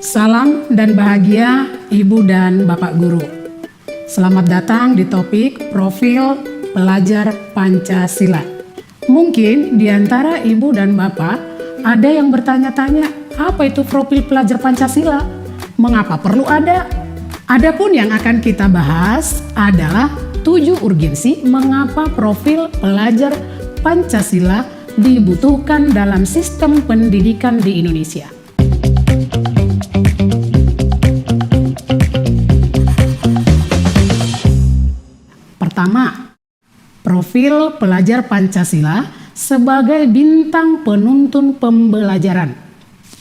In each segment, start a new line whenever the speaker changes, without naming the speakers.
Salam dan bahagia Ibu dan Bapak Guru. Selamat datang di topik Profil Pelajar Pancasila. Mungkin di antara Ibu dan Bapak ada yang bertanya-tanya, apa itu profil pelajar Pancasila? Mengapa perlu ada? Adapun yang akan kita bahas adalah 7 urgensi mengapa profil pelajar Pancasila dibutuhkan dalam sistem pendidikan di Indonesia. Pertama, profil pelajar Pancasila sebagai bintang penuntun pembelajaran.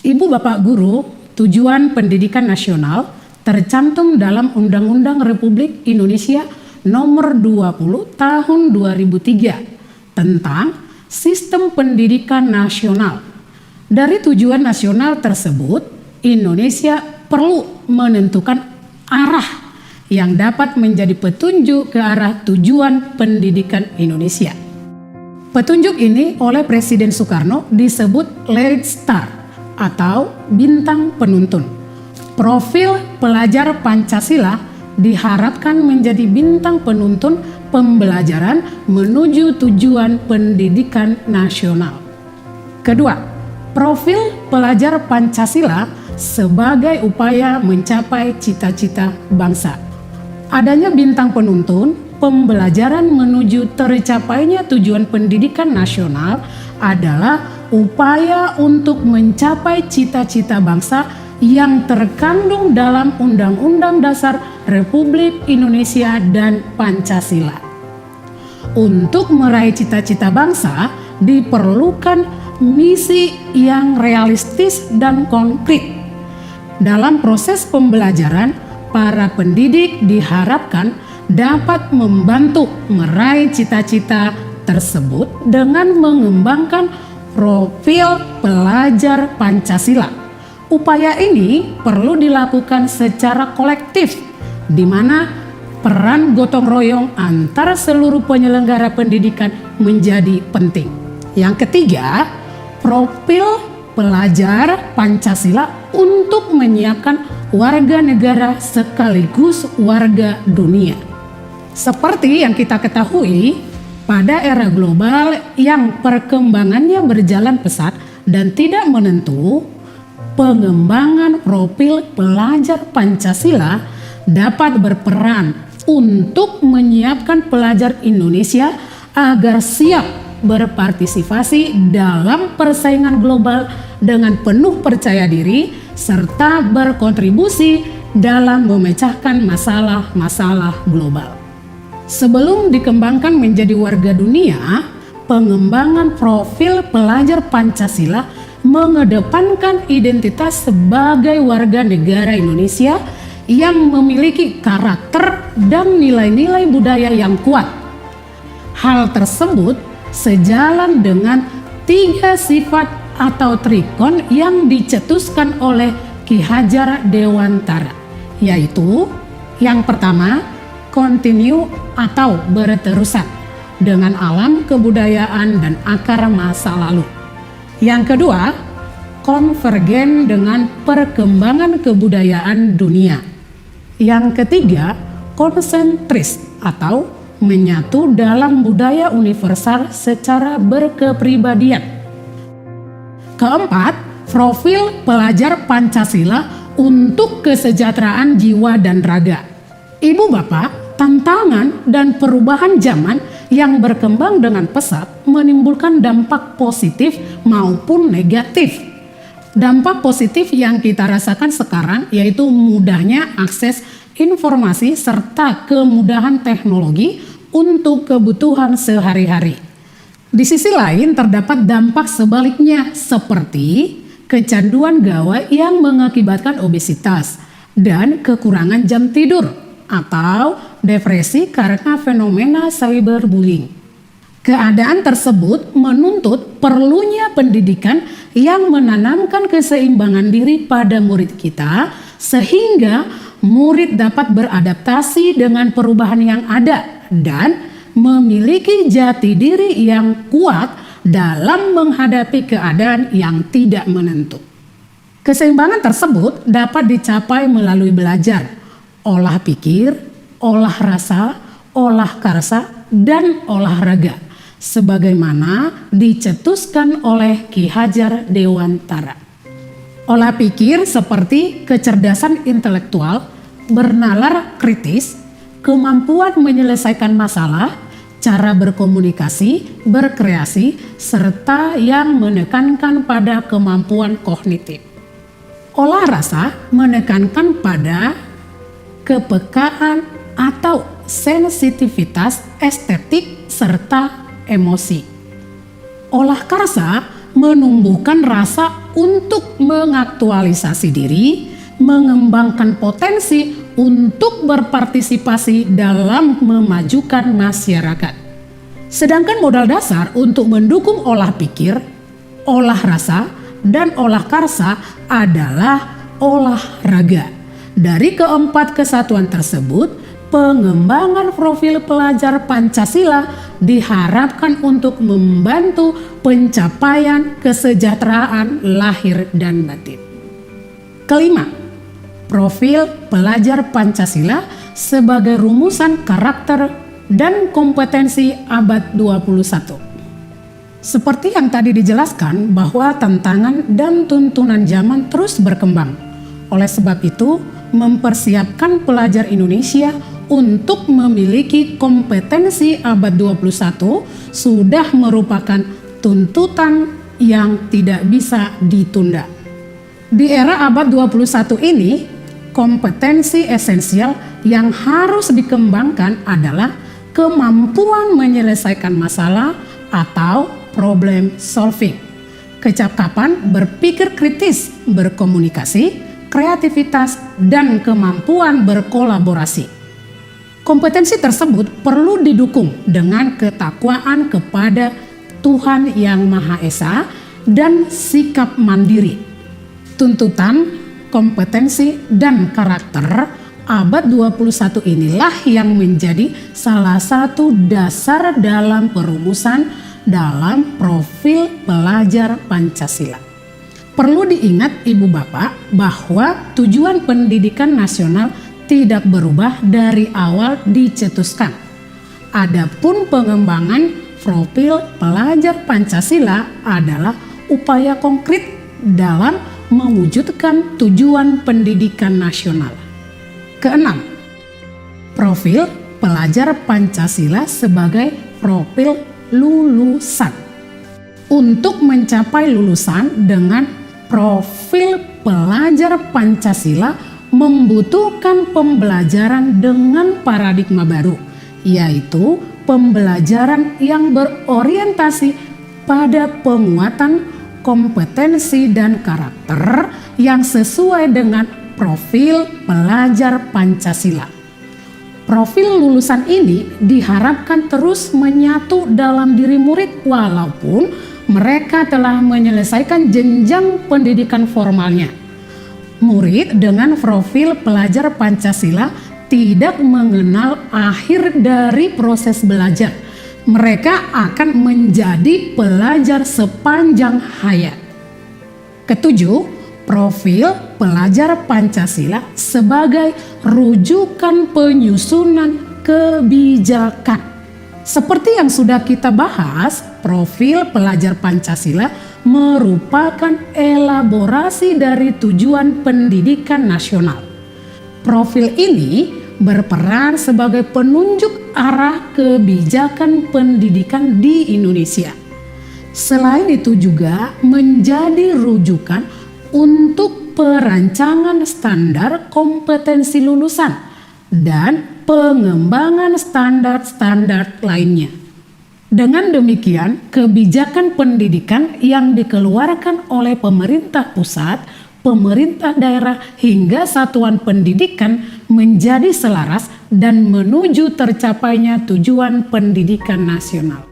Ibu Bapak Guru, tujuan pendidikan nasional tercantum dalam Undang-Undang Republik Indonesia Nomor 20 Tahun 2003 tentang Sistem Pendidikan Nasional. Dari tujuan nasional tersebut, Indonesia perlu menentukan arah yang dapat menjadi petunjuk ke arah tujuan pendidikan Indonesia. Petunjuk ini oleh Presiden Soekarno disebut Lead Star atau bintang penuntun. Profil pelajar Pancasila diharapkan menjadi bintang penuntun pembelajaran menuju tujuan pendidikan nasional. Kedua, profil pelajar Pancasila sebagai upaya mencapai cita-cita bangsa. Adanya bintang penuntun pembelajaran menuju tercapainya tujuan pendidikan nasional adalah upaya untuk mencapai cita-cita bangsa yang terkandung dalam Undang-Undang Dasar Republik Indonesia dan Pancasila. Untuk meraih cita-cita bangsa diperlukan misi yang realistis dan konkret. Dalam proses pembelajaran, para pendidik diharapkan dapat membantu meraih cita-cita tersebut dengan mengembangkan profil pelajar Pancasila. Upaya ini perlu dilakukan secara kolektif, di mana peran gotong royong antara seluruh penyelenggara pendidikan menjadi penting. Yang ketiga, profil pelajar Pancasila untuk menyiapkan warga negara sekaligus warga dunia. Seperti yang kita ketahui, pada era global yang perkembangannya berjalan pesat dan tidak menentu, pengembangan profil pelajar Pancasila dapat berperan untuk menyiapkan pelajar Indonesia agar siap berpartisipasi dalam persaingan global dengan penuh percaya diri serta berkontribusi dalam memecahkan masalah-masalah global. Sebelum dikembangkan menjadi warga dunia, pengembangan profil pelajar Pancasila mengedepankan identitas sebagai warga negara Indonesia yang memiliki karakter dan nilai-nilai budaya yang kuat. Hal tersebut sejalan dengan 3 sifat atau trikon yang dicetuskan oleh Ki Hajar Dewantara, yaitu yang pertama, kontinu atau berterusan dengan alam kebudayaan dan akar masa lalu. Yang kedua, konvergen dengan perkembangan kebudayaan dunia. Yang ketiga, konsentris atau menyatu dalam budaya universal secara berkepribadian. Keempat, profil pelajar Pancasila untuk kesejahteraan jiwa dan raga. Ibu Bapak, tantangan dan perubahan zaman yang berkembang dengan pesat menimbulkan dampak positif maupun negatif. Dampak positif yang kita rasakan sekarang yaitu mudahnya akses informasi serta kemudahan teknologi untuk kebutuhan sehari-hari. Di sisi lain terdapat dampak sebaliknya seperti kecanduan gawai yang mengakibatkan obesitas dan kekurangan jam tidur atau depresi karena fenomena cyberbullying. Keadaan tersebut menuntut perlunya pendidikan yang menanamkan keseimbangan diri pada murid kita sehingga murid dapat beradaptasi dengan perubahan yang ada dan memiliki jati diri yang kuat dalam menghadapi keadaan yang tidak menentu. Keseimbangan tersebut dapat dicapai melalui belajar, olah pikir, olah rasa, olah karsa, dan olahraga, sebagaimana dicetuskan oleh Ki Hajar Dewantara. Olah pikir seperti kecerdasan intelektual, bernalar kritis, kemampuan menyelesaikan masalah, cara berkomunikasi, berkreasi, serta yang menekankan pada kemampuan kognitif. Olah rasa menekankan pada kepekaan atau sensitivitas estetik serta emosi. Olah karsa menumbuhkan rasa untuk mengaktualisasi diri, mengembangkan potensi untuk berpartisipasi dalam memajukan masyarakat. Sedangkan modal dasar untuk mendukung olah pikir, olah rasa, dan olah karsa adalah olahraga. Dari keempat kesatuan tersebut, pengembangan profil pelajar Pancasila diharapkan untuk membantu pencapaian kesejahteraan lahir dan batin. Kelima, profil pelajar Pancasila sebagai rumusan karakter dan kompetensi abad 21. Seperti yang tadi dijelaskan bahwa tantangan dan tuntunan zaman terus berkembang. Oleh sebab itu, mempersiapkan pelajar Indonesia untuk memiliki kompetensi abad 21 sudah merupakan tuntutan yang tidak bisa ditunda. Di era abad 21 ini, kompetensi esensial yang harus dikembangkan adalah kemampuan menyelesaikan masalah atau problem solving, kecakapan berpikir kritis, berkomunikasi, kreativitas, dan kemampuan berkolaborasi. Kompetensi tersebut perlu didukung dengan ketakwaan kepada Tuhan Yang Maha Esa dan sikap mandiri. Tuntutan, kompetensi, dan karakter abad 21 inilah yang menjadi salah satu dasar dalam perumusan dalam profil pelajar Pancasila. Perlu diingat Ibu Bapak bahwa tujuan pendidikan nasional tidak berubah dari awal dicetuskan. Adapun pengembangan profil pelajar Pancasila adalah upaya konkret dalam mewujudkan tujuan pendidikan nasional. Keenam, profil pelajar Pancasila sebagai profil lulusan. Untuk mencapai lulusan dengan profil pelajar Pancasila membutuhkan pembelajaran dengan paradigma baru, yaitu pembelajaran yang berorientasi pada penguatan kompetensi dan karakter yang sesuai dengan profil pelajar Pancasila. Profil lulusan ini diharapkan terus menyatu dalam diri murid walaupun mereka telah menyelesaikan jenjang pendidikan formalnya. Murid dengan profil pelajar Pancasila tidak mengenal akhir dari proses belajar. Mereka akan menjadi pelajar sepanjang hayat. Ketujuh, profil pelajar Pancasila sebagai rujukan penyusunan kebijakan. Seperti yang sudah kita bahas, profil pelajar Pancasila merupakan elaborasi dari tujuan pendidikan nasional. Profil ini berperan sebagai penunjuk arah kebijakan pendidikan di Indonesia. Selain itu juga menjadi rujukan untuk perancangan standar kompetensi lulusan dan pengembangan standar-standar lainnya. Dengan demikian, kebijakan pendidikan yang dikeluarkan oleh pemerintah pusat, pemerintah daerah hingga satuan pendidikan menjadi selaras dan menuju tercapainya tujuan pendidikan nasional.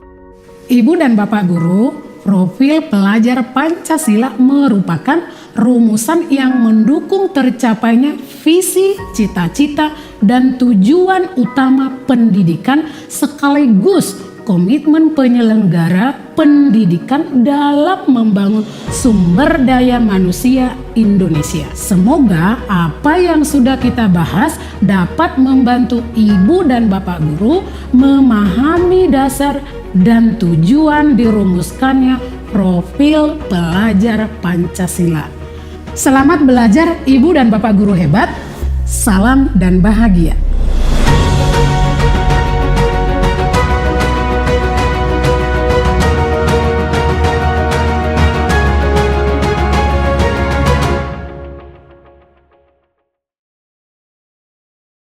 Ibu dan Bapak Guru, profil pelajar Pancasila merupakan rumusan yang mendukung tercapainya visi, cita-cita, dan tujuan utama pendidikan sekaligus komitmen penyelenggara pendidikan dalam membangun sumber daya manusia Indonesia. Semoga apa yang sudah kita bahas dapat membantu ibu dan bapak guru memahami dasar dan tujuan dirumuskannya profil pelajar Pancasila. Selamat belajar ibu dan bapak guru hebat. Salam dan bahagia.